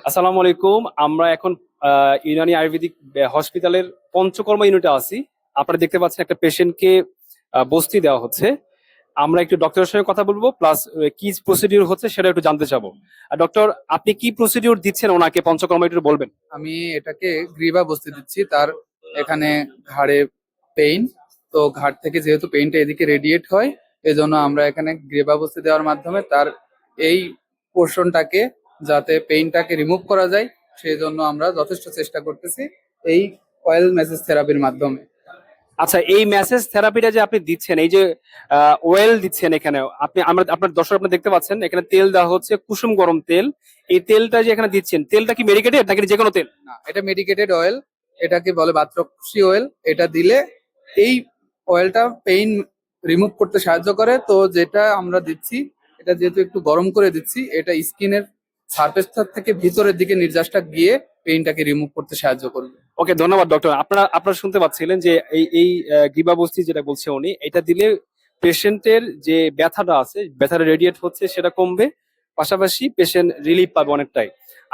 আসসালামু আলাইকুম। আমরা এখন ইউনানি আয়ুর্বেদিক হসপিটালের পঞ্চকর্ম ইউনিটে আছি। আপনারা দেখতে পাচ্ছেন একটা পেশেন্টকে বসতি দেওয়া হচ্ছে। আমরা একটু ডক্টরের সঙ্গে কথা বলবো, প্লাস কি প্রসিডিউর হচ্ছে সেটা একটু জানতে চাবো। ডক্টর, আপনি কি প্রসিডিউর দিচ্ছেন ওনাকে পঞ্চকর্ম একটু বলবেন? আমি এটাকে গ্রীবা বসতে দিচ্ছি। তার এখানে ঘাড়ে পেইন, তো ঘাড় থেকে যেহেতু পেইনটা এদিকে রেডিয়েট হয়, এই জন্য আমরা এখানে গ্রীবা বসতে দেওয়ার মাধ্যমে তার এই পোর্শনটাকে যাতে পেইনটাকে রিমুভ করা যায়, সেই জন্য আমরা যথেষ্ট চেষ্টা করতেছি এই অয়েল ম্যাসেজ থেরাপির মাধ্যমে। আচ্ছা, এই ম্যাসেজ থেরাপিটা যে আপনি দিচ্ছেন, এই যে ওয়েল দিচ্ছেন এখানে, আপনি আমরা আপনার দর্শক আপনি দেখতে পাচ্ছেন এখানে তেল দেওয়া হচ্ছে, কুসুম গরম তেল। এই তেলটা যে এখানে দিচ্ছেন, তেলটা কি মেডিকেটেড নাকি যে কোনো তেল? না, এটা মেডিকেটেড অয়েল। এটাকে বলে বাতরক্সি অয়েল। এটা দিলে এই অয়েলটা পেইন রিমুভ করতে সাহায্য করে। তো যেটা আমরা দিচ্ছি, এটা যেহেতু একটু গরম করে দিচ্ছি, এটা স্কিনের সারফেস থেকে ভিতরের দিকে নির্যাসটা গিয়ে পেইনটাকে রিমুভ করতে সাহায্য করবে। ওকে, ধন্যবাদ ডক্টর। আপনারা শুনতে পাচ্ছিলেন যে এই গ্রীবাবস্তি যেটা বলছে উনি, এটা দিলে পেশেন্টের যে ব্যথাটা আছে, ব্যথাটা রেডিয়েট হচ্ছে সেটা কমবে, পাশাপাশি পেশেন্ট রিলিফ পাবে অনেকটাই।